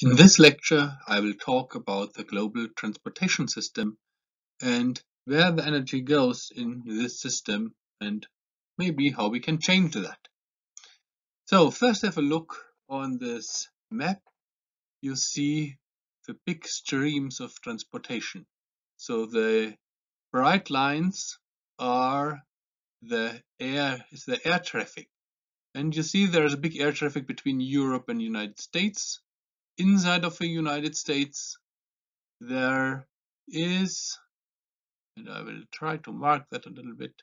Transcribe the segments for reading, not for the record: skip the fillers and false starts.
In this lecture, I will talk about the global transportation system and where the energy goes in this system and maybe how we can change that. So first have a look on this map. You see the big streams of transportation. So the bright lines are the air traffic. And you see there is a big air traffic between Europe and United States. Inside of the United States, there is, and I will try to mark that a little bit,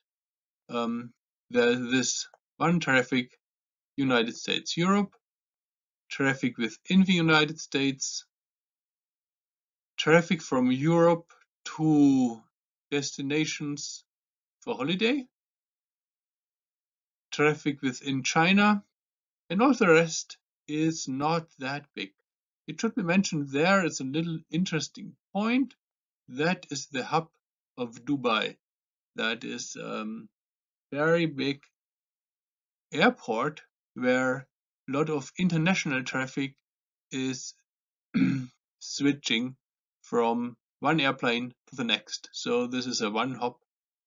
there's this one traffic, United States, Europe, traffic within the United States, traffic from Europe to destinations for holiday, traffic within China, and all the rest is not that big. It should be mentioned there is a little interesting point. That is the hub of Dubai. That is very big airport where a lot of international traffic is switching from one airplane to the next. So this is a one-hop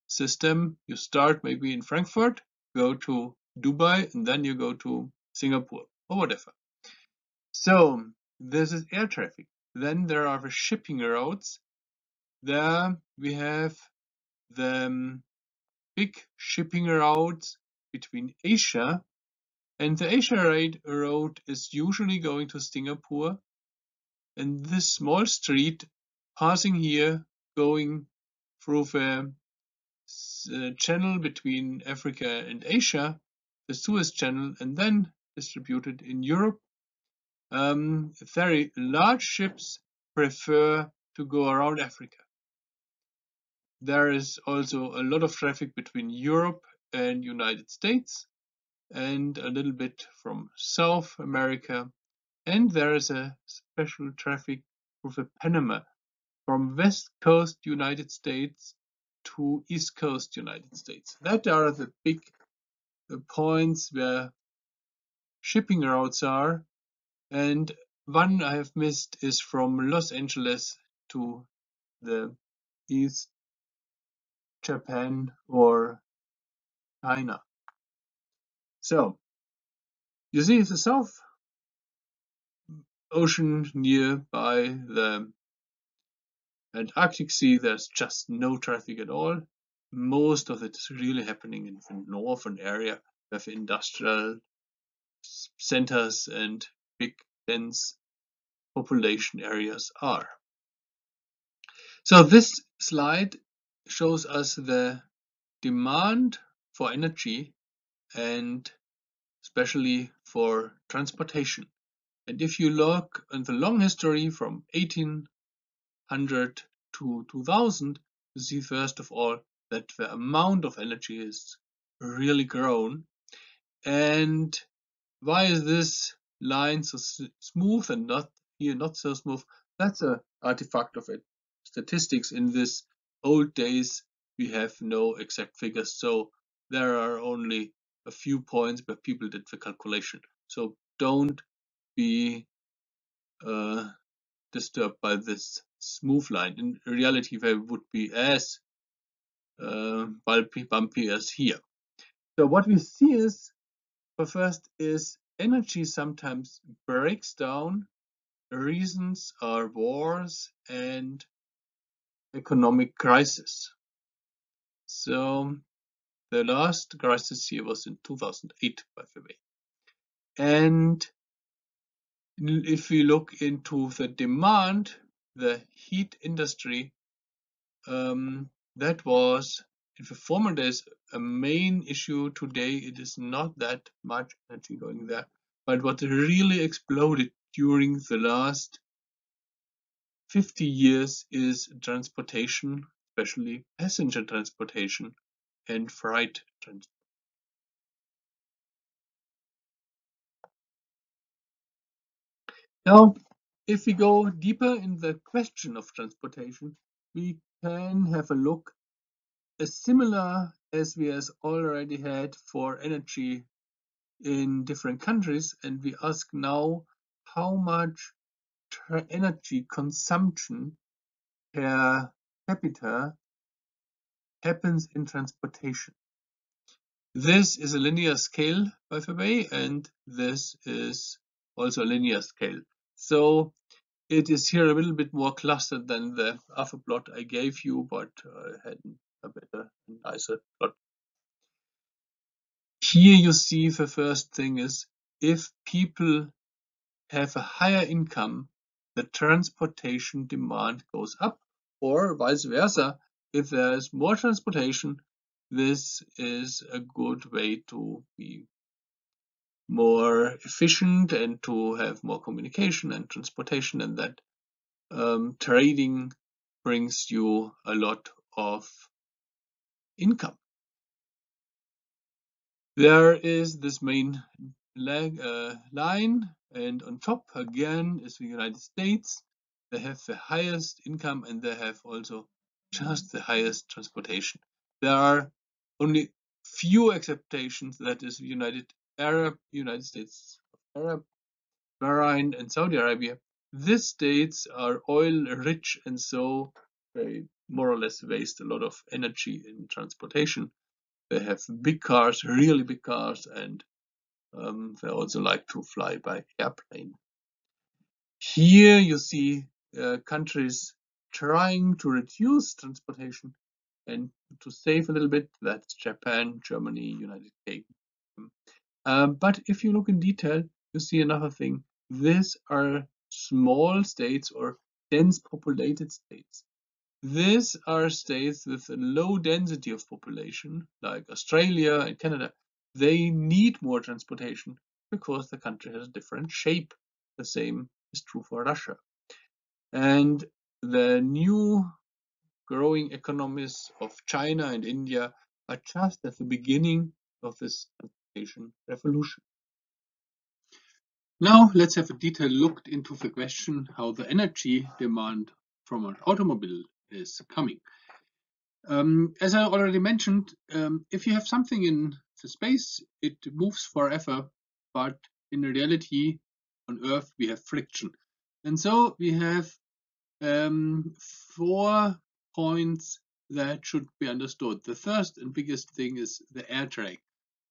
system. You start maybe in Frankfurt, go to Dubai, and then you go to Singapore or whatever. So this is air traffic. Then there are the shipping routes. There we have the big shipping routes between Asia, and the Asia road is usually going to Singapore, and this small street passing here going through the channel between Africa and Asia, the Suez Channel, and then distributed in Europe. Very large ships prefer to go around Africa. There is also a lot of traffic between Europe and United States, and a little bit from South America, and there is a special traffic through the Panama from West Coast United States to East Coast United States. That are the big points where shipping routes are, and one I have missed is from Los Angeles to the East Japan or China. So you see the South Ocean nearby the Antarctic Sea, there's just no traffic at all. Most of it is really happening in the northern area where the industrial centers and big dense population areas are. So this slide shows us the demand for energy and especially for transportation. And if you look at the long history from 1800 to 2000, you see first of all that the amount of energy is really grown. And why is this line so smooth and not here not so smooth? That's an artifact of it. Statistics in this old days, we have no exact figures, so there are only a few points where people did the calculation. So don't be disturbed by this smooth line. In reality, they would be as bumpy as here. So what we see is, first is energy sometimes breaks down. Reasons are wars and economic crisis. So the last crisis here was in 2008, by the way. And if we look into the demand, the heat industry, that was in the former days a main issue. Today it is not that much energy going there, but what really exploded during the last 50 years is transportation, especially passenger transportation and freight transport. Now, if we go deeper in the question of transportation, we can have a look as similar as we has already had for energy in different countries, and we ask now, how much energy consumption per capita happens in transportation. This is a linear scale, by the way, and this is also a linear scale. So it is here a little bit more clustered than the other plot I gave you, but I had a better, nicer plot. Here you see the first thing is if people have a higher income, the transportation demand goes up, or vice versa. If there is more transportation, this is a good way to be more efficient and to have more communication and transportation, and that trading brings you a lot of income. There is this main line, and on top again is the United States. They have the highest income and they have also just the highest transportation. There are only few exceptions, that is United States of Arab, Bahrain and Saudi Arabia. These states are oil rich and so they more or less waste a lot of energy in transportation. They have big cars, really big cars, and they also like to fly by airplane. Here you see countries trying to reduce transportation and to save a little bit. That's Japan, Germany, United Kingdom. But if you look in detail, you see another thing. These are small states or dense populated states. These are states with a low density of population, like Australia and Canada. They need more transportation because the country has a different shape. The same is true for Russia. And the new growing economies of China and India are just at the beginning of this transportation revolution. Now let's have a detailed look into the question how the energy demand from an automobile is coming. As I already mentioned, if you have something in the space, it moves forever, but in reality, on Earth, we have friction. And so we have 4 points that should be understood. The first and biggest thing is the air drag.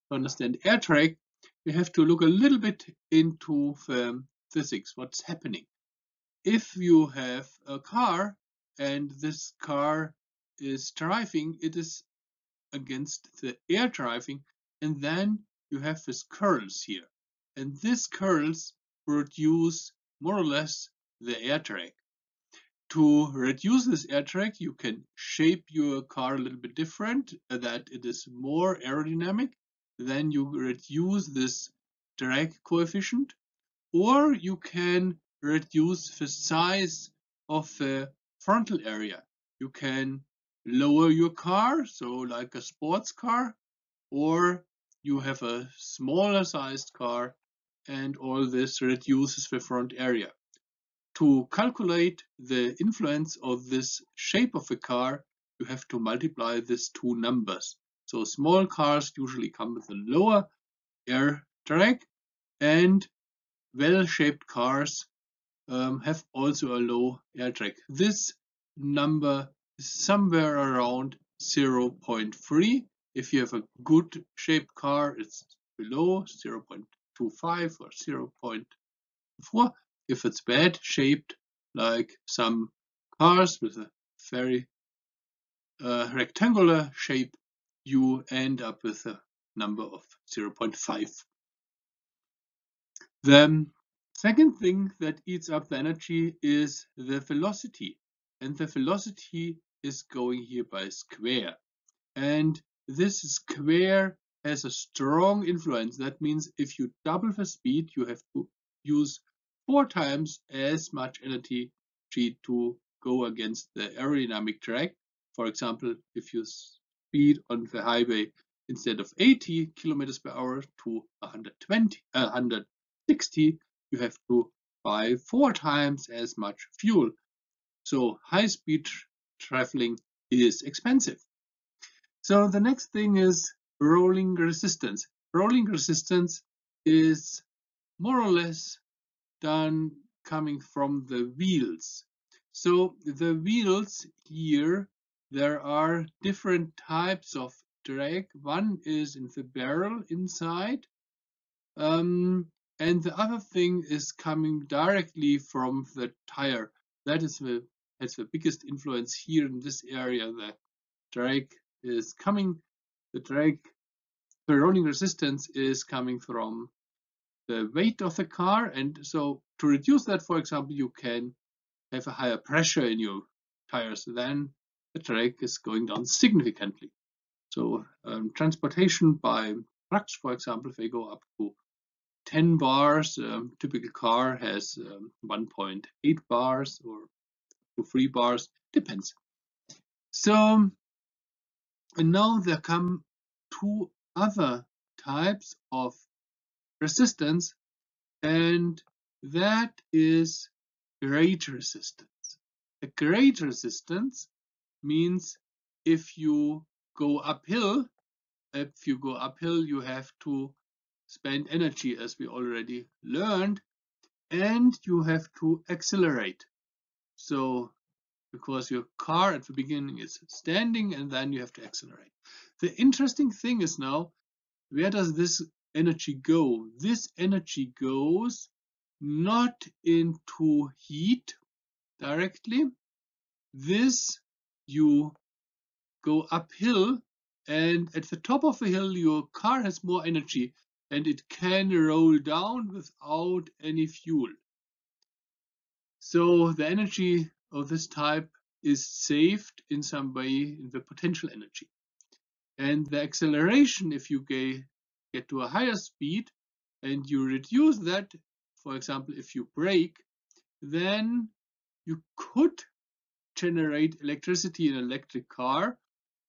To understand air drag, we have to look a little bit into the physics, what's happening. If you have a car and this car is driving, it is against the air driving, and then you have these curls here. And these curls produce more or less the air drag. To reduce this air drag, you can shape your car a little bit different, that it is more aerodynamic. Then you reduce this drag coefficient, or you can reduce the size of the frontal area. You can lower your car, so like a sports car, or you have a smaller sized car, and all this reduces the front area. To calculate the influence of this shape of the car, you have to multiply these two numbers. So small cars usually come with a lower air drag, and well-shaped cars have also a low air drag. This number is somewhere around 0.3. If you have a good shaped car, it's below 0.25 or 0.4. If it's bad shaped, like some cars with a very rectangular shape, you end up with a number of 0.5. The second thing that eats up the energy is the velocity, and the velocity is going here by square, and this square has a strong influence. That means if you double the speed, you have to use 4 times as much energy to go against the aerodynamic drag. For example, if you speed on the highway instead of 80 kilometers per hour to 160, you have to buy 4 times as much fuel. So high-speed traveling is expensive. So the next thing is rolling resistance. Rolling resistance is more or less than coming from the wheels. So the wheels here, there are different types of drag. One is in the barrel inside, and the other thing is coming directly from the tire. That is has the biggest influence here in this area. The drag is coming, the rolling resistance is coming from the weight of the car, and so to reduce that, for example, you can have a higher pressure in your tires, then the drag is going down significantly. So transportation by trucks, for example, if they go up to 10 bars, typical car has 1.8 bars or to 3 bars, depends. So, and now there come two other types of resistance, and that is grade resistance. A grade resistance means if you go uphill, you have to spend energy, as we already learned, and you have to accelerate. So because your car at the beginning is standing and then you have to accelerate. The interesting thing is now, where does this energy go? This energy goes not into heat directly. This you go uphill, and at the top of the hill your car has more energy and it can roll down without any fuel. So the energy of this type is saved in some way in the potential energy. And the acceleration, if you get to a higher speed and you reduce that, for example, if you brake, then you could generate electricity in an electric car,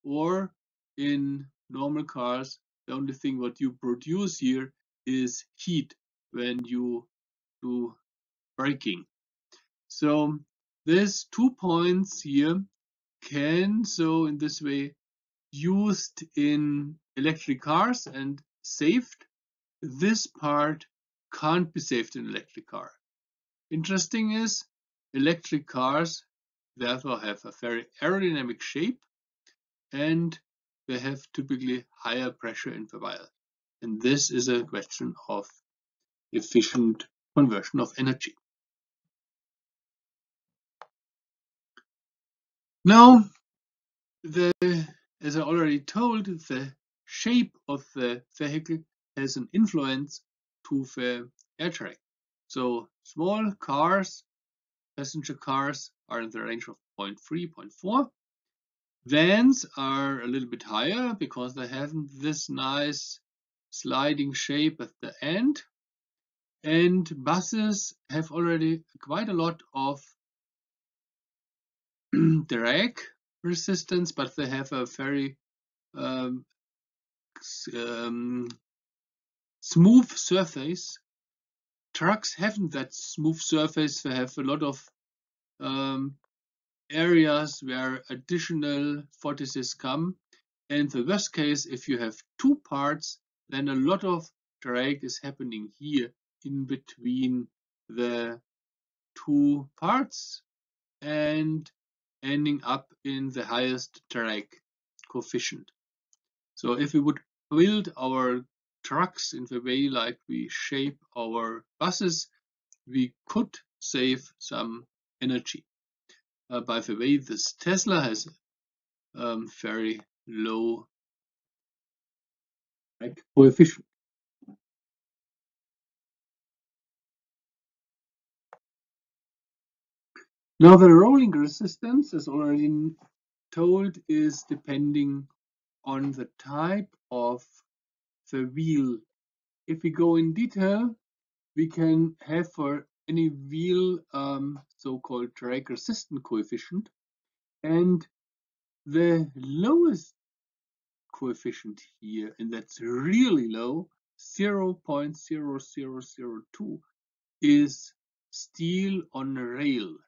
or in normal cars, the only thing what you produce here is heat when you do braking. So these 2 points here can, so in this way, used in electric cars and saved. This part can't be saved in electric car. Interesting is, electric cars therefore have a very aerodynamic shape, and they have typically higher pressure in the wire. And this is a question of efficient conversion of energy. Now, as I already told, the shape of the vehicle has an influence to the air drag. So small cars, passenger cars, are in the range of 0.3, 0.4. Vans are a little bit higher because they have this nice sliding shape at the end. And buses have already quite a lot of drag resistance, but they have a very smooth surface. Trucks haven't that smooth surface. They have a lot of areas where additional vortices come. And the worst case, if you have two parts, then a lot of drag is happening here in between the two parts and ending up in the highest drag coefficient. So if we would build our trucks in the way like we shape our buses, we could save some energy. By the way, this Tesla has very low drag coefficient. Now the rolling resistance, as already told, is depending on the type of the wheel. If we go in detail, we can have for any wheel so-called drag resistance coefficient, and the lowest coefficient here, and that's really low, 0.0002, is steel on a rail.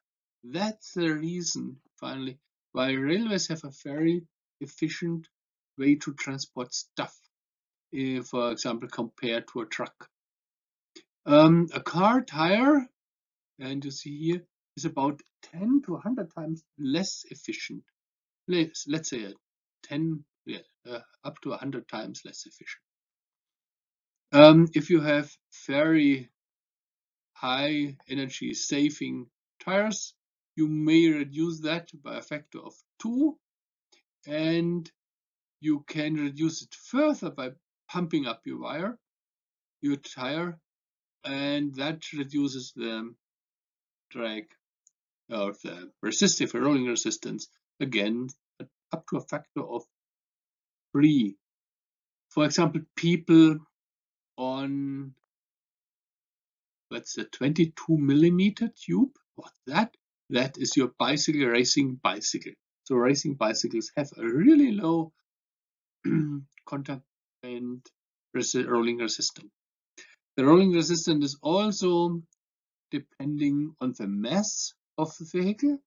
That's the reason, finally, why railways have a very efficient way to transport stuff, for example, compared to a truck. A car tire and you see here is about 10 to 100 times less efficient. Let's say 10, up to 100 times less efficient. If you have very high energy saving tires, you may reduce that by a factor of 2, and you can reduce it further by pumping up your tire, and that reduces the drag or the resistive rolling resistance again up to a factor of 3. For example, people on, let's say, 22 millimeter tube, what's that? That is your racing bicycle. So racing bicycles have a really low contact and rolling resistance. The rolling resistance is also depending on the mass of the vehicle.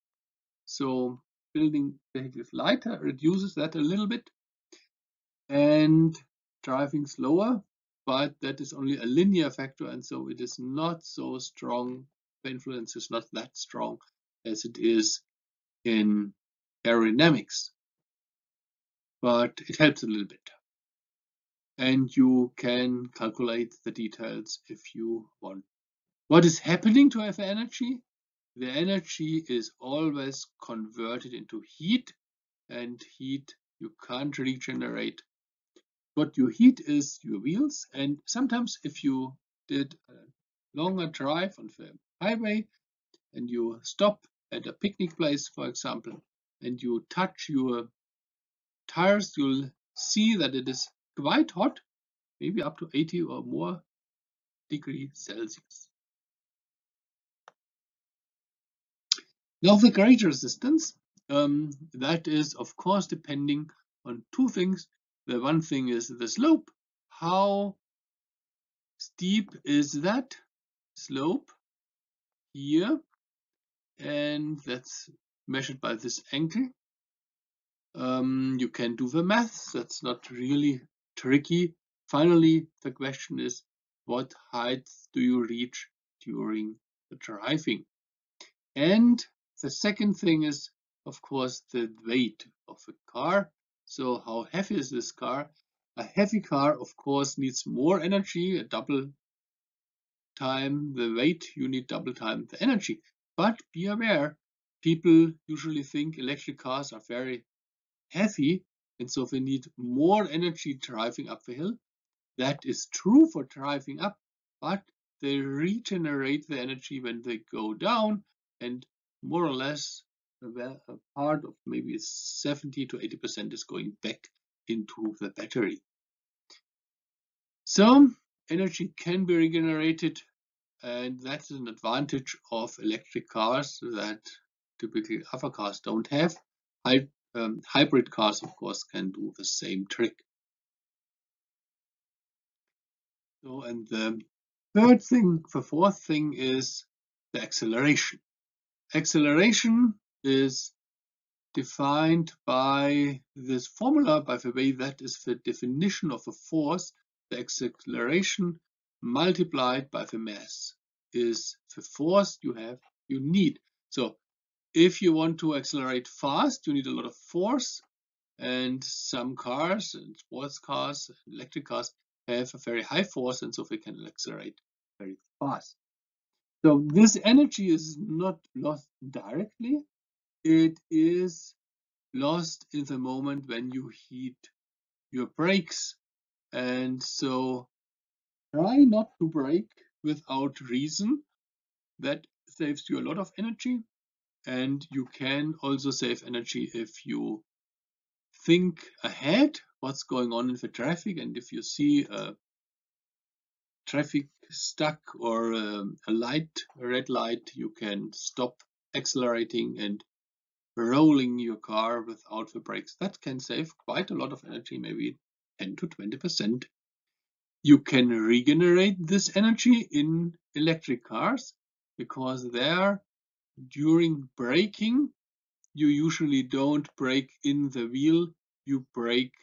So building vehicles lighter reduces that a little bit, and driving slower, but that is only a linear factor, and so it is not so strong. The influence is not that strong as it is in aerodynamics, but it helps a little bit. And you can calculate the details if you want. What is happening to have energy? The energy is always converted into heat, and heat you can't regenerate. What you heat is your wheels, and sometimes if you did a longer drive on the highway and you stop at a picnic place, for example, and you touch your tires, you'll see that it is quite hot, maybe up to 80 or more degrees Celsius. Now the grade resistance, that is of course depending on two things. The one thing is the slope. How steep is that slope here? And that's measured by this angle. You can do the math, that's not really tricky. Finally, the question is, what height do you reach during the driving? And the second thing is, of course, the weight of the car. So how heavy is this car? A heavy car, of course, needs more energy, double time the weight, you need double time the energy. But be aware, people usually think electric cars are very heavy, and so they need more energy driving up the hill. That is true for driving up, but they regenerate the energy when they go down, and more or less a part of maybe 70 to 80% is going back into the battery. So energy can be regenerated, and that's an advantage of electric cars that typically other cars don't have. Hybrid cars, of course, can do the same trick. So, and the fourth thing is the acceleration. Acceleration is defined by this formula, by the way that is the definition of a force. The acceleration multiplied by the mass is the force you need. So if you want to accelerate fast, you need a lot of force, and some cars and sports cars, electric cars, have a very high force, and so they can accelerate very fast. So this energy is not lost directly. It is lost in the moment when you heat your brakes. And so try not to brake without reason. That saves you a lot of energy. And you can also save energy if you think ahead what's going on in the traffic, and if you see a traffic stuck or a red light, you can stop accelerating and rolling your car without the brakes. That can save quite a lot of energy, maybe 10 to 20%. You can regenerate this energy in electric cars because there, during braking, you usually don't brake in the wheel, you brake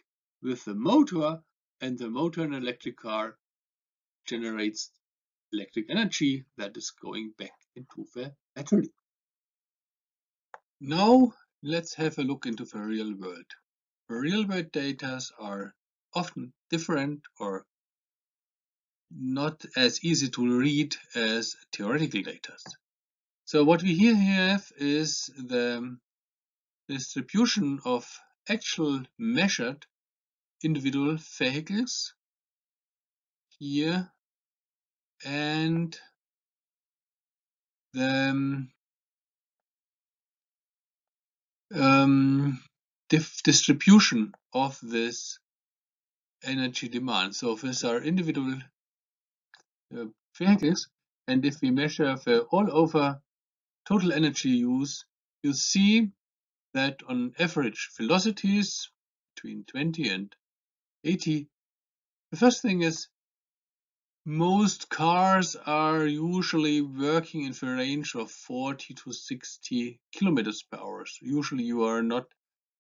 with the motor, and the motor in an electric car generates electric energy that is going back into the battery. Now let's have a look into the real world. The real world data are often different or not as easy to read as theoretical data. So what we here have is the distribution of actual measured individual vehicles here and the distribution of this energy demand. So these are individual vehicles, and if we measure the all over total energy use, you see that on average velocities between 20 and 80. The first thing is most cars are usually working in the range of 40 to 60 kilometers per hour. So usually you are not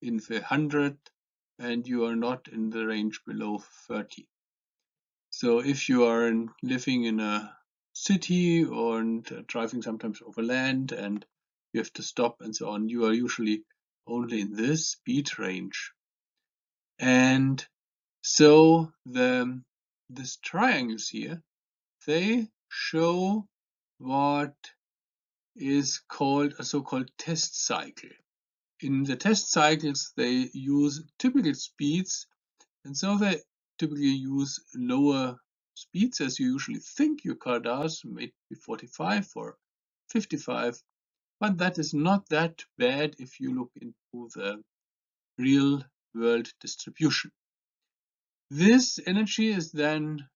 in the 100 and you are not in the range below 30. So if you are living in a city or driving sometimes over land and you have to stop and so on, you are usually only in this speed range. And so these triangles here, they show what is called a so-called test cycle. In the test cycles, they use typical speeds, and so they typically use lower speeds as you usually think your car does, maybe 45 or 55, but that is not that bad if you look into the real world distribution. This energy is then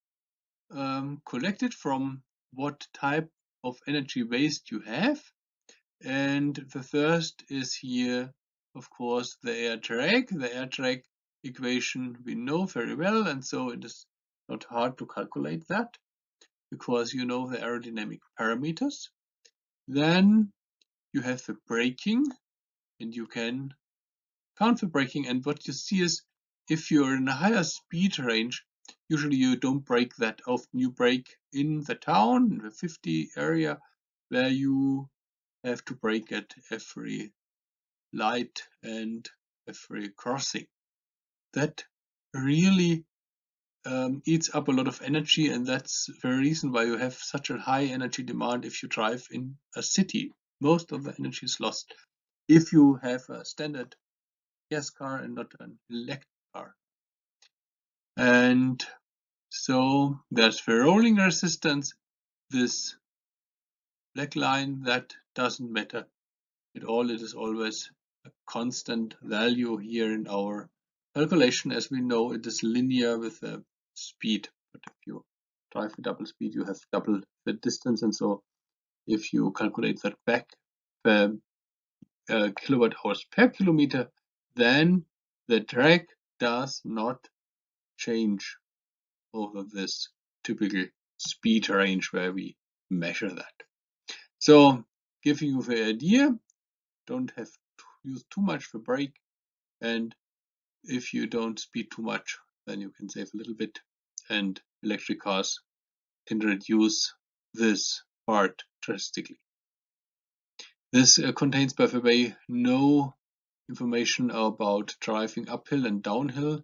collected from what type of energy waste you have. And the first is here, of course, the air drag. The air drag equation we know very well, and so it is not hard to calculate that because you know the aerodynamic parameters. Then you have the braking, and you can count the braking. And what you see is if you're in a higher speed range, usually you don't brake that often. You brake in the town, in the 50 area, where you have to brake at every light and every crossing. That really eats up a lot of energy, and that's the reason why you have such a high energy demand if you drive in a city. Most of the energy is lost if you have a standard gas car and not an electric car. And so there's the rolling resistance, this black line, that doesn't matter at all. It is always a constant value here in our calculation. As we know, it is linear with the speed, but if you drive at double speed, you have double the distance, and so if you calculate that back per kilowatt hours per kilometer, then the drag does not change over this typical speed range where we measure that. So giving you the idea, don't have to use too much for brake, and if you don't speed too much, then you can save a little bit, and electric cars can reduce this part drastically. This contains, by the way, no information about driving uphill and downhill.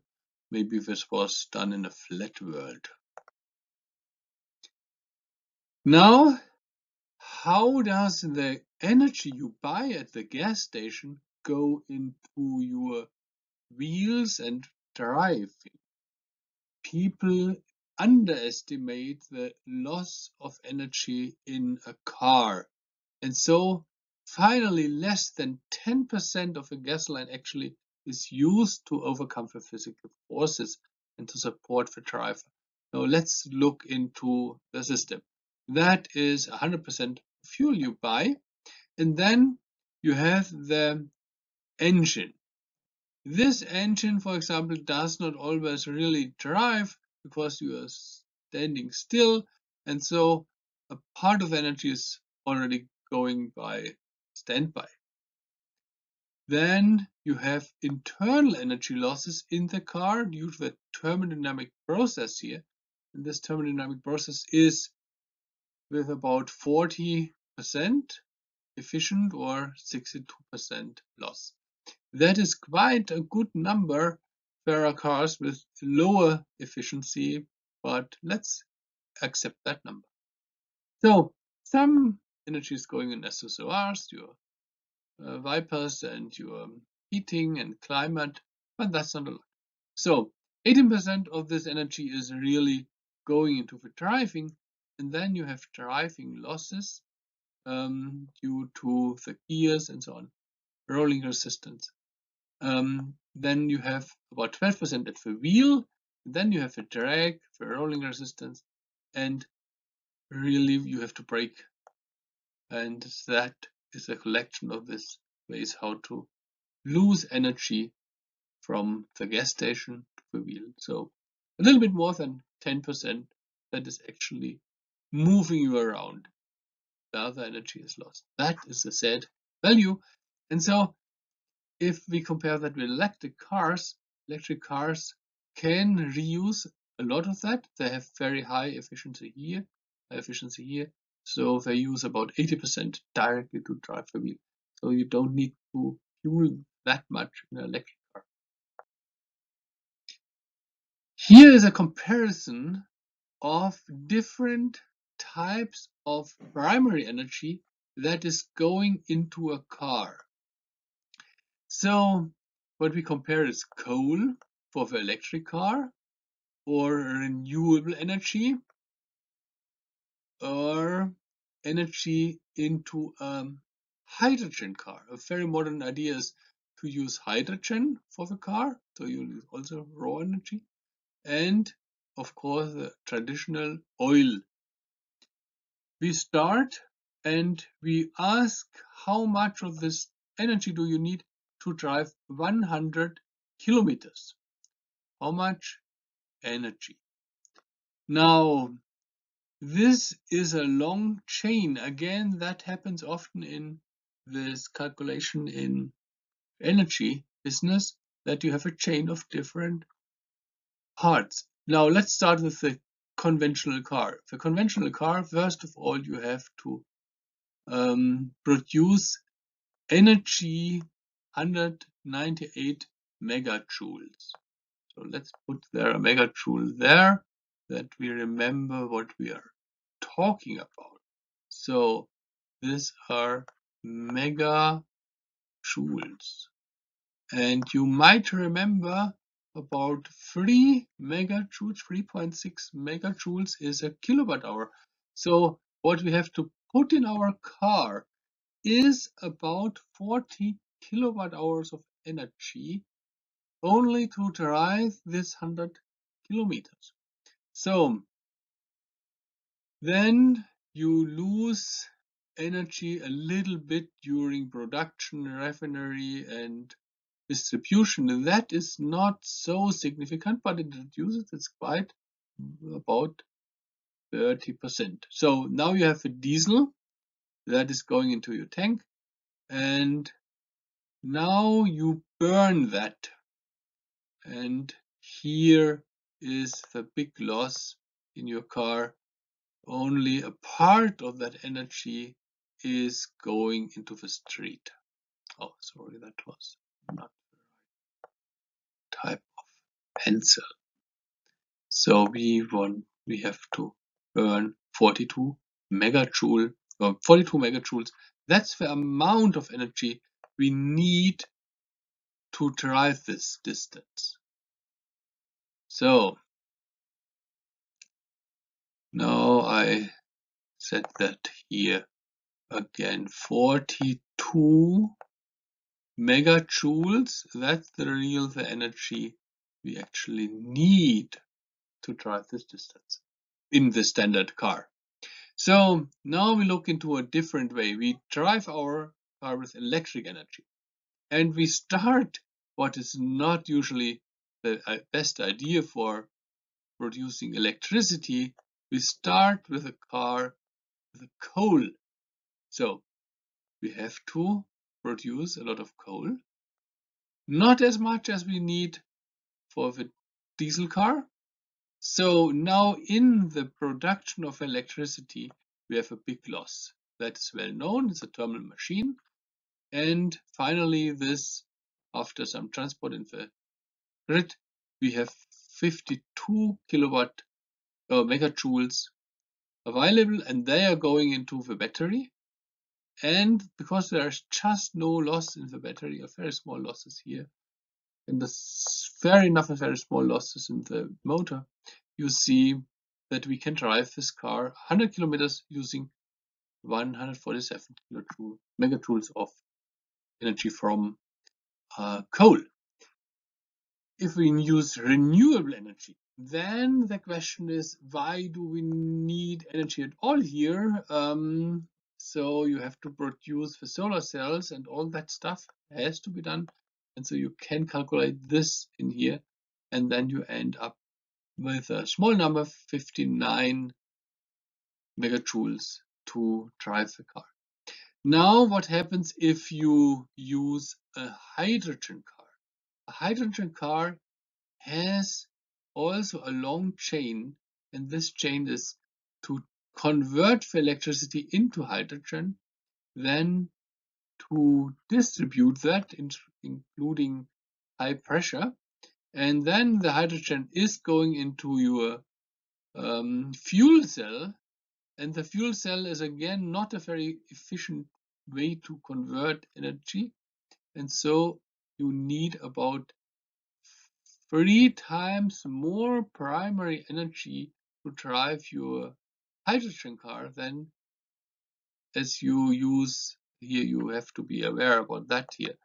Maybe this was done in a flat world. Now, how does the energy you buy at the gas station go into your wheels and driving? People underestimate the loss of energy in a car. And so finally less than 10% of the gasoline actually is used to overcome the physical forces and to support the driver. Now let's look into the system. That is 100% fuel you buy, and then you have the engine. This engine, for example, does not always really drive because you are standing still, and so a part of the energy is already going by standby. Then you have internal energy losses in the car due to the thermodynamic process here. And this thermodynamic process is with about 40% efficient or 62% loss. That is quite a good number for cars with lower efficiency, but let's accept that number. So some energy is going in SSORs, your wipers and your heating and climate, but that's not a lot. So 18% of this energy is really going into the driving, and then you have driving losses due to the gears and so on, rolling resistance. Then you have about 12% at the wheel, then you have a drag, the rolling resistance, and really you have to brake. And that is a collection of these ways how to lose energy from the gas station to the wheel. So a little bit more than 10% that is actually moving you around. The other energy is lost. That is a sad value. And so if we compare that with electric cars can reuse a lot of that. They have very high efficiency here, so they use about 80% directly to drive the wheel. So you don't need to fuel that much in an electric car. Here is a comparison of different types of primary energy that is going into a car. So what we compare is coal for the electric car, or renewable energy, or energy into a hydrogen car. A very modern idea is to use hydrogen for the car, so you use also raw energy, and of course the traditional oil. We start and we ask how much of this energy do you need to drive 100 kilometers? How much energy? Now, this is a long chain. Again, that happens often in this calculation in energy business, that you have a chain of different parts. Now, let's start with the conventional car. The conventional car, first of all, you have to produce energy 198 megajoules. So let's put there a megajoule there, that we remember what we are talking about. So these are megajoules. And you might remember about 3 megajoules, 3.6 megajoules is a kilowatt hour. So what we have to put in our car is about 40 kilowatt hours of energy only to drive this 100 kilometers. So then you lose energy a little bit during production, refinery, and distribution. That is not so significant, but it reduces, it's quite about 30%. So now you have a diesel that is going into your tank, and now you burn that. And here is the big loss in your car. Only a part of that energy is going into the street. Oh, sorry, that was not the right type of pencil. So we have to burn 42 megajoules. That's the amount of energy we need to drive this distance. So now I set that here again, 42 megajoules. That's the energy we actually need to drive this distance in the standard car. So now we look into a different way. We drive our car with electric energy, and we start what is not usually the best idea for producing electricity. We start with a car with coal. So we have to produce a lot of coal, not as much as we need for the diesel car. So now in the production of electricity, we have a big loss. That is well known. It's a thermal machine. And finally, this, after some transport in the grid, we have 52 kilowatt megajoules available, and they are going into the battery. And because there's just no loss in the battery, or very small losses here, and very small losses in the motor, you see that we can drive this car 100 kilometers using 147 megajoules of energy from coal. If we use renewable energy, then the question is, why do we need energy at all here? So you have to produce the solar cells, and all that stuff has to be done. And so you can calculate this in here, and then you end up with a small number, 59 megajoules to drive the car. Now, what happens if you use a hydrogen car? A hydrogen car has also a long chain, and this chain is to convert the electricity into hydrogen, then to distribute that, including high pressure, and then the hydrogen is going into your fuel cell, and the fuel cell is again not a very efficient way to convert energy, and so you need about 3 times more primary energy to drive your hydrogen car than as you use here. You have to be aware about that here.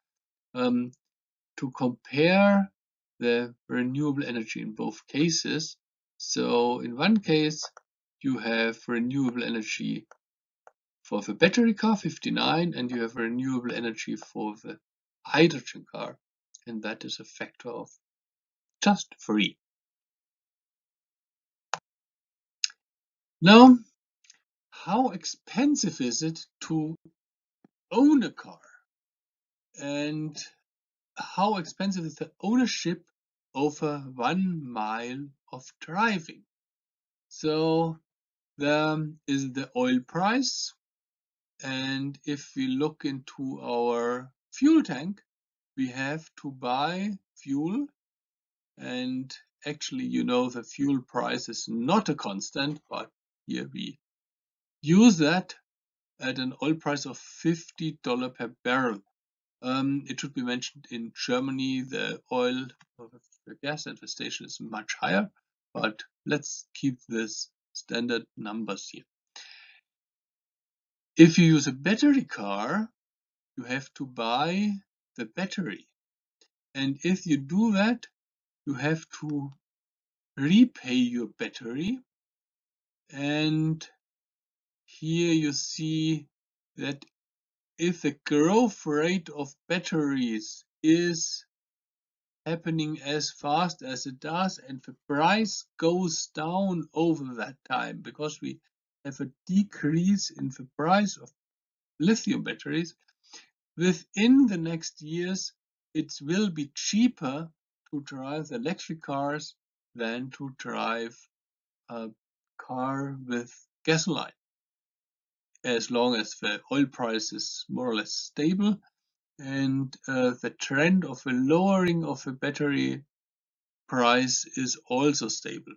To compare the renewable energy in both cases. So in one case, you have renewable energy for the battery car, 59, and you have renewable energy for the hydrogen car, and that is a factor of just 3. Now, how expensive is it to own a car? And how expensive is the ownership over 1 mile of driving? So there is the oil price, and if we look into our fuel tank, we have to buy fuel, and actually, you know, the fuel price is not a constant, but here we use that at an oil price of $50 per barrel. It should be mentioned, in Germany, the oil, the gas at the station is much higher, but let's keep this standard numbers here. If you use a battery car, you have to buy the battery. And if you do that, you have to repay your battery. And here you see that if the growth rate of batteries is happening as fast as it does, and the price goes down over that time, because we have a decrease in the price of lithium batteries, within the next years it will be cheaper to drive electric cars than to drive a car with gasoline, as long as the oil price is more or less stable, and the trend of a lowering of the battery price is also stable.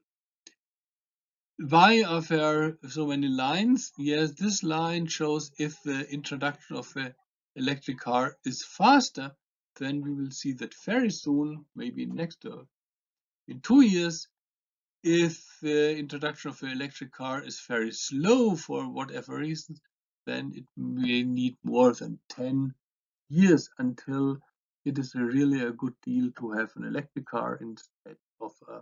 Why are there so many lines? Yes, this line shows if the introduction of the electric car is faster, then we will see that very soon, maybe next in 2 years. If the introduction of the electric car is very slow for whatever reason, then it may need more than 10 years until it is really a good deal to have an electric car instead of a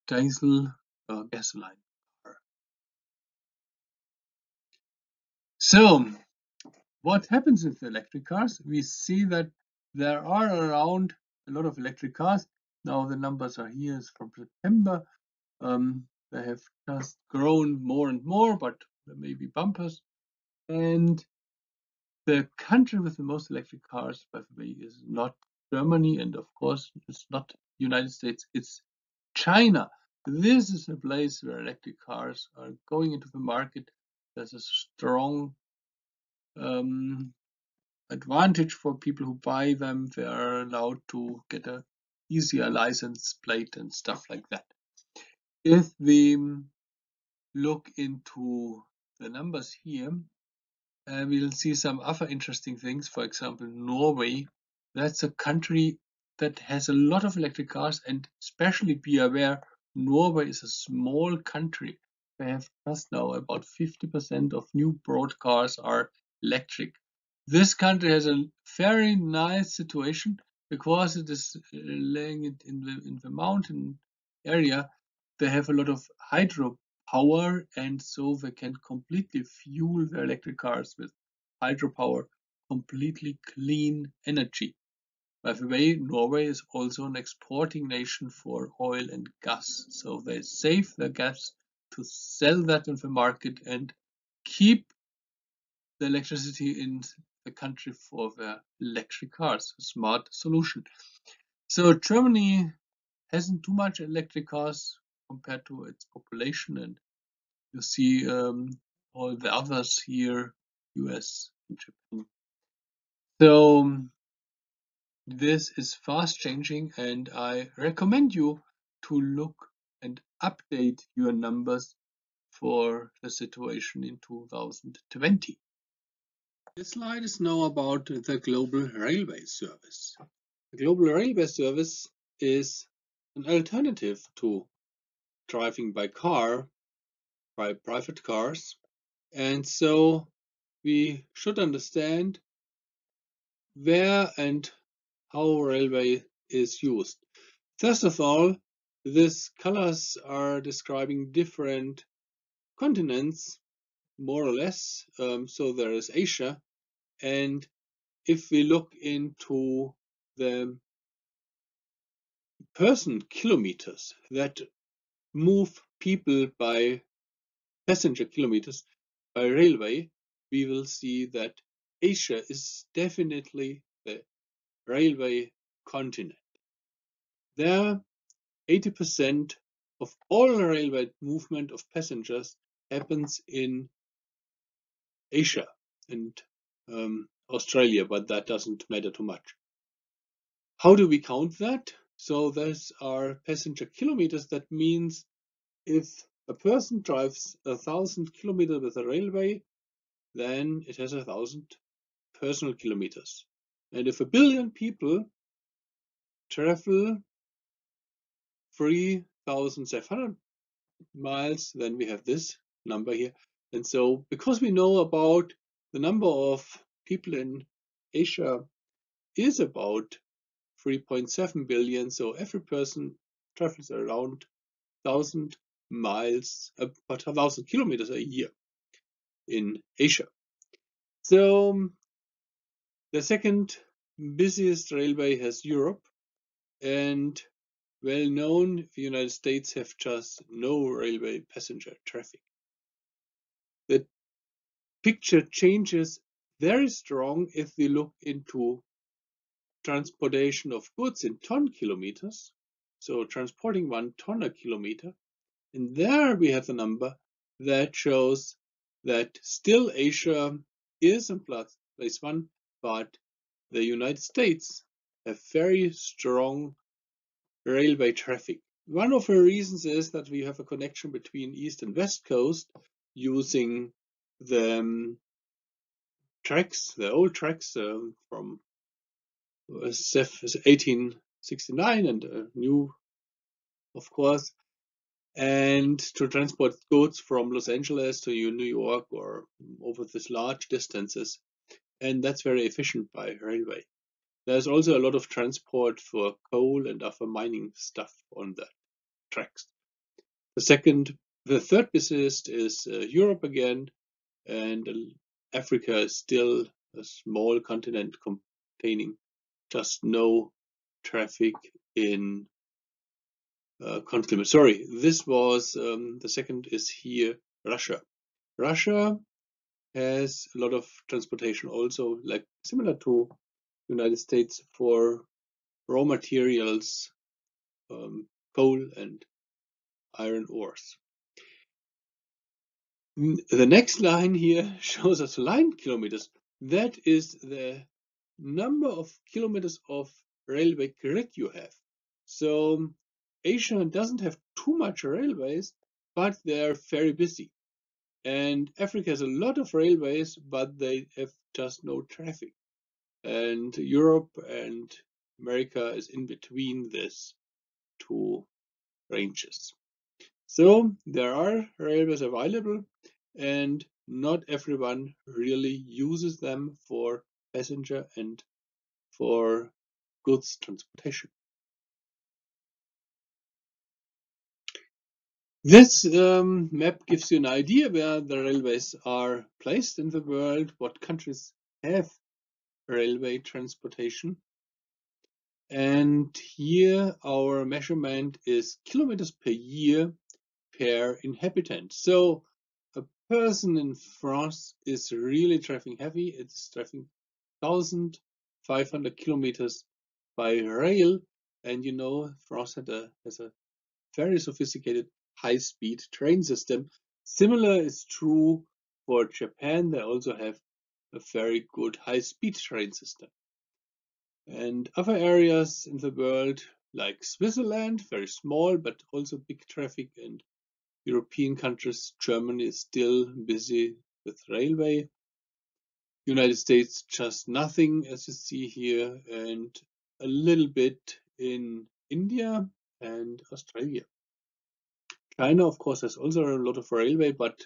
diesel or gasoline car. So what happens with electric cars? We see that there are around a lot of electric cars. Now the numbers are here from September. They have just grown more and more, but there may be bumpers. And the country with the most electric cars, by the way, is not Germany, and of course it's not United States, it's China. This is a place where electric cars are going into the market There's a strong advantage for people who buy them. They are allowed to get a easier license plate and stuff like that. If we look into the numbers here, we'll see some other interesting things. For example, Norway. That's a country that has a lot of electric cars, and especially be aware, Norway is a small country. They have just now about 50% of new brought cars are electric. This country has a very nice situation because it is laying it in the mountain area. They have a lot of hydropower, and so they can completely fuel their electric cars with hydropower, completely clean energy. By the way, Norway is also an exporting nation for oil and gas, so they save their gas to sell that in the market and keep the electricity in the country for their electric cars. A smart solution. So Germany hasn't too much electric cars compared to its population, and you see all the others here, US and Japan. So this is fast changing, and I recommend you to look and update your numbers for the situation in 2020. This slide is now about the Global Railway Service. The Global Railway Service is an alternative to driving by car, by private cars, and so we should understand where and how railway is used. First of all, these colors are describing different continents, more or less. So there is Asia, and if we look into the person kilometers that move people by passenger kilometers by railway, we will see that Asia is definitely the railway continent. There, 80% of all railway movement of passengers happens in Asia and Australia, but that doesn't matter too much. How do we count that? So those are passenger kilometers. That means if a person drives 1,000 kilometers with a railway, then it has 1,000 personal kilometers. And if 1 billion people travel 3,700 miles, then we have this number here. And so because we know about the number of people in Asia is about 3.7 billion, so every person travels around 1,000 miles, about 1,000 kilometers a year in Asia. So the second busiest railway has Europe, and well known, the United States have just no railway passenger traffic. The picture changes very strong if we look into transportation of goods in ton kilometers. So transporting 1 ton a kilometer. And there we have a number that shows that still Asia is in place one, but the United States have very strong railway traffic. One of the reasons is that we have a connection between East and West Coast using the tracks, the old tracks from 1869 and new, of course, and to transport goods from Los Angeles to New York or over these large distances. And that's very efficient by railway. There's also a lot of transport for coal and other mining stuff on the tracks. The third busiest is Europe again, and Africa is still a small continent containing just no traffic in continent. Sorry, this was the second is here, Russia. Russia has a lot of transportation also, like similar to United States, for raw materials, coal and iron ores. The next line here shows us line kilometers. That is the number of kilometers of railway grid you have. So Asia doesn't have too much railways, but they're very busy. And Africa has a lot of railways, but they have just no traffic. And Europe and America is in between these two ranges. So there are railways available, and not everyone really uses them for passenger and for goods transportation. This map gives you an idea where the railways are placed in the world, what countries have railway transportation. And here our measurement is kilometers per year per inhabitant. So a person in France is really traveling heavy. It's traveling 1,500 kilometers by rail. And you know, France has a very sophisticated high-speed train system. Similar is true for Japan. They also have a very good high-speed train system. And other areas in the world, like Switzerland, very small, but also big traffic, and European countries, Germany is still busy with railway. United States, just nothing, as you see here, and a little bit in India and Australia. China, of course, has also a lot of railway, but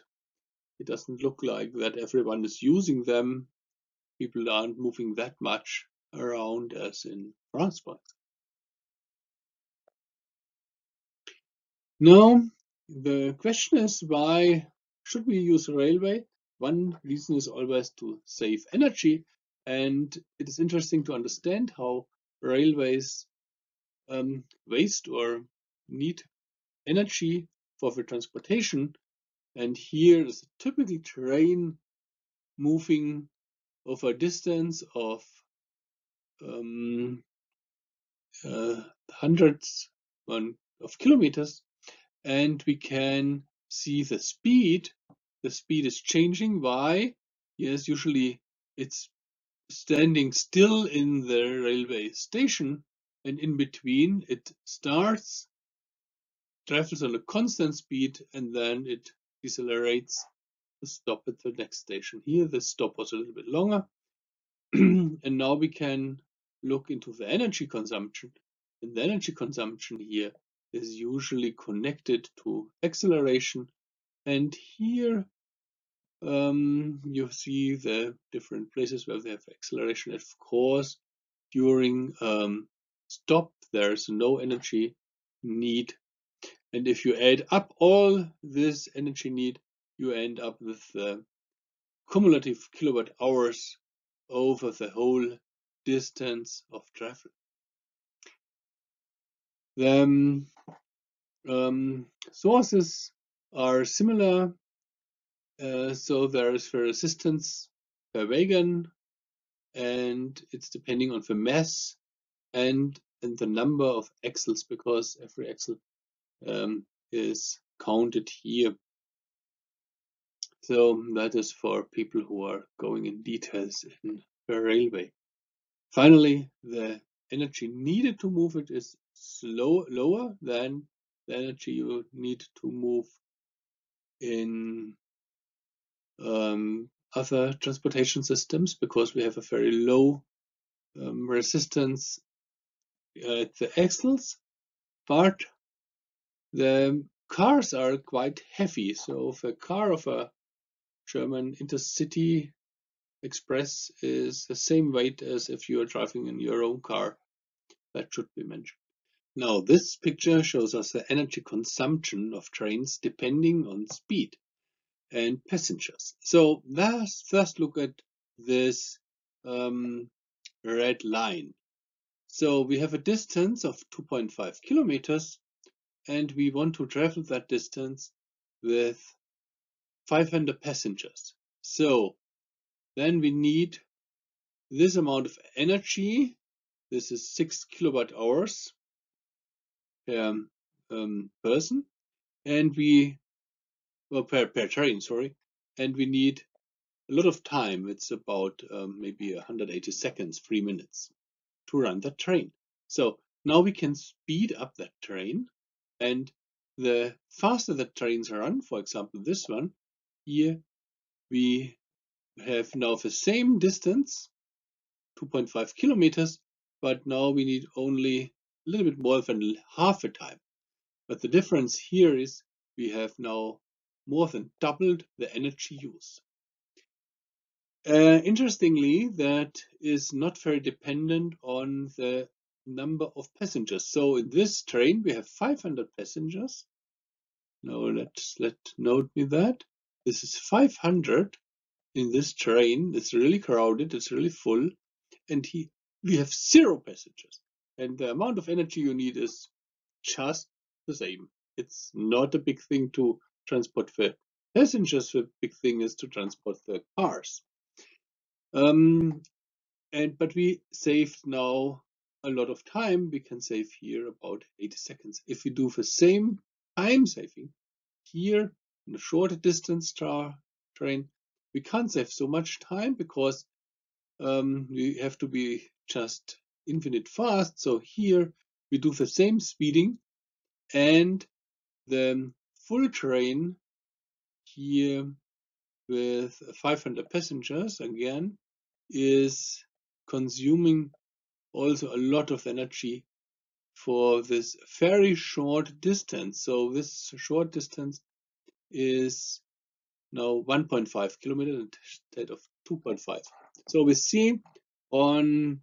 it doesn't look like that everyone is using them. People aren't moving that much around as in France. Now, the question is, why should we use railway? One reason is always to save energy, and it is interesting to understand how railways waste or need energy for the transportation. And here is a typical train moving over a distance of hundreds of kilometers, and we can see the speed. The speed is changing. Why? Yes, usually it's standing still in the railway station, and in between it starts, travels on a constant speed, and then it decelerates to stop at the next station. Here the stop was a little bit longer. And now we can look into the energy consumption. And the energy consumption here is usually connected to acceleration. And here you see the different places where they have acceleration. Of course, during stop, there's no energy need. And if you add up all this energy need, you end up with the cumulative kilowatt hours over the whole distance of travel. The sources are similar. So there is the resistance per wagon, and it's depending on the mass and the number of axles, because every axle is counted here. So that is for people who are going in details in the railway. Finally, the energy needed to move it is lower than the energy you need to move in other transportation systems, because we have a very low resistance at the axles, but the cars are quite heavy. So the car of a German intercity express is the same weight as if you are driving in your own car. That should be mentioned. Now, this picture shows us the energy consumption of trains depending on speed and passengers. So let's first look at this red line. So we have a distance of 2.5 kilometers, and we want to travel that distance with 500 passengers. So then we need this amount of energy. This is 6 kilowatt hours per person, and per train, sorry. and we need a lot of time. It's about maybe 180 seconds, 3 minutes to run that train. So now we can speed up that train, and the faster the trains run, for example, this one here, we have now the same distance, 2.5 kilometers, but now we need only a little bit more than half the time. But the difference here is we have now more than doubled the energy use. Interestingly, that is not very dependent on the number of passengers. So in this train, we have 500 passengers. Now let note me that this is 500 in this train. It's really crowded. It's really full, and we have 0 passengers, and the amount of energy you need is just the same. It's not a big thing to transport the passengers. The big thing is to transport the cars. But we saved now a lot of time. We can save here about 80 seconds. If we do the same time saving here in a shorter distance train, we can't save so much time because we have to be just infinite fast. So here we do the same speeding, and the full train here with 500 passengers again is consuming also a lot of energy for this very short distance. So this short distance is now 1.5 kilometers instead of 2.5. So we see on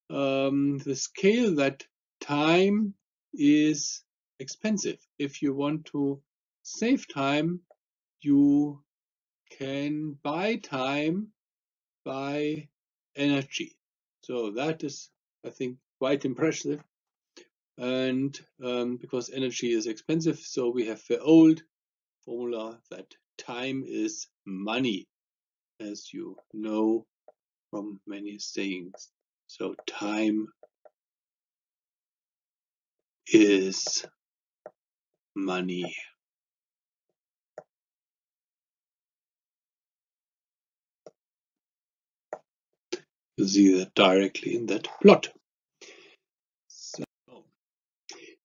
the scale that time is expensive. If you want to save time, you can buy time by energy. So that is, I think, quite impressive. And because energy is expensive, so we have the old formula that time is money, as you know from many sayings. So time is money. You see that directly in that plot. So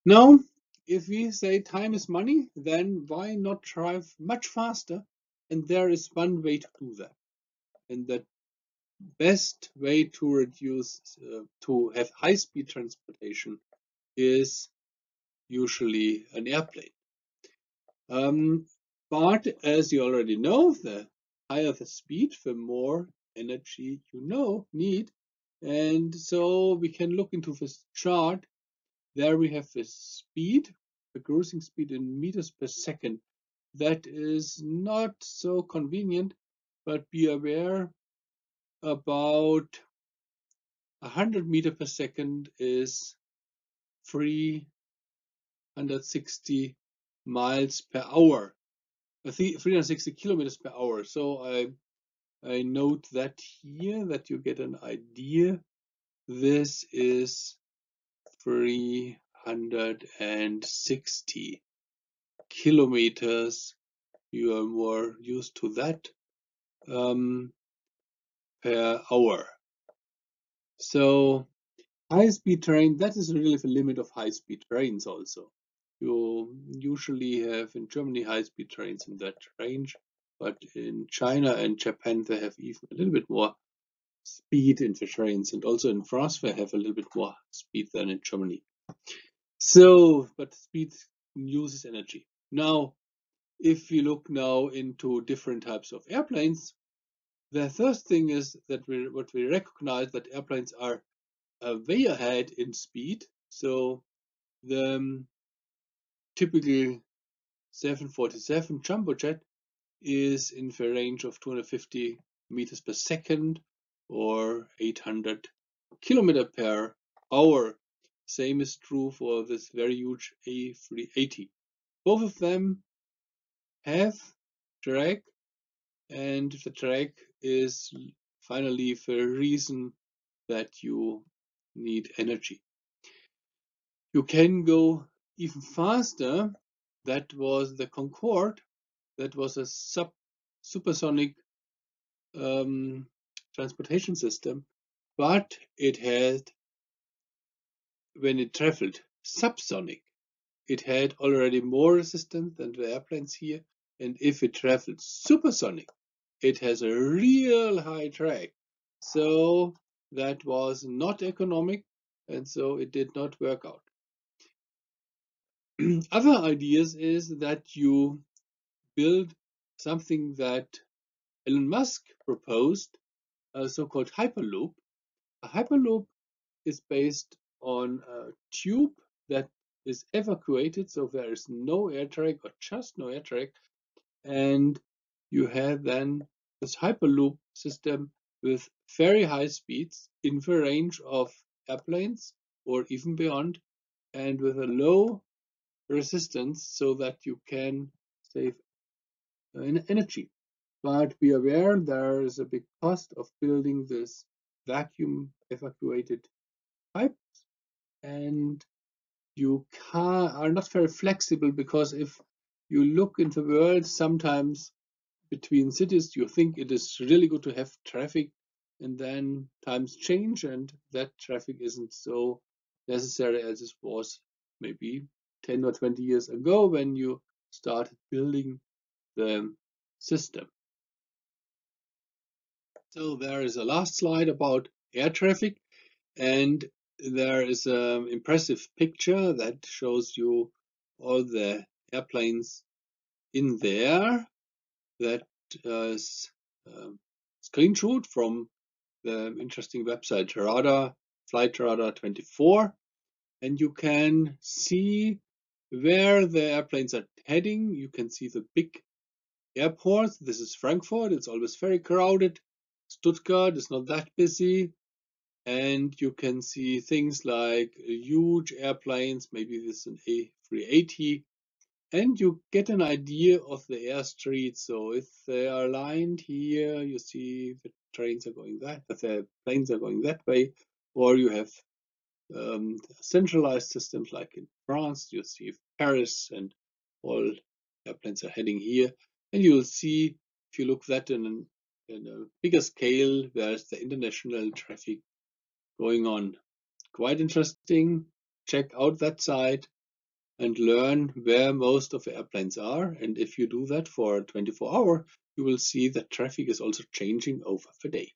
now, if we say time is money, then why not drive much faster? And there is one way to do that. And the best way to reduce, to have high-speed transportation is usually an airplane. But as you already know, the higher the speed, the more energy you need. And so we can look into this chart. There we have the speed, the cruising speed in meters per second. That is not so convenient, but be aware about 100 meters per second is 360 miles per hour, 360 kilometers per hour. So I note that here that you get an idea. This is 360 kilometers. You are more used to that per hour. So high-speed train, that is really the limit of high-speed trains also. You usually have in Germany high-speed trains in that range, but in China and Japan they have even a little bit more speed in the trains, and also in France they have a little bit more speed than in Germany. So, but speed uses energy. Now, if we look now into different types of airplanes, the first thing is that we recognize that airplanes are way ahead in speed. So the typical 747 jumbo jet is in the range of 250 meters per second or 800 kilometers per hour. Same is true for this very huge A380. Both of them have drag, and the drag is finally the reason that you need energy. You can go even faster. That was the Concorde. That was a supersonic transportation system, but it had, when it traveled subsonic, it had already more resistance than the airplanes here. And if it traveled supersonic, it has a real high drag. So that was not economic, and so it did not work out. Other ideas is that you build something that Elon Musk proposed, a so-called Hyperloop. A Hyperloop is based on a tube that is evacuated, so there is no air drag or just no air drag, and you have then this Hyperloop system with very high speeds in the range of airplanes or even beyond, and with a low resistance so that you can save energy. But be aware there is a big cost of building this vacuum evacuated pipes, and you are not very flexible, because if you look in the world, sometimes between cities you think it is really good to have traffic, and then times change and that traffic isn't so necessary as it was maybe 10 or 20 years ago when you started building the system. So there is a last slide about air traffic, and there is an impressive picture that shows you all the airplanes in there. That is screenshot from the interesting website Radar, Flight Radar 24, and you can see where the airplanes are heading. You can see the big airports. This is Frankfurt, it's always very crowded. Stuttgart is not that busy, and you can see things like huge airplanes, maybe this is an A380, and you get an idea of the air streets. So if they are lined here, you see the trains are going that, the planes are going that way, or you have centralized systems like in France, you see Paris and all airplanes are heading here, and you'll see, if you look that in a bigger scale, there's the international traffic going on. Quite interesting. Check out that site and learn where most of the airplanes are. And if you do that for 24 hours, you will see that traffic is also changing over the day.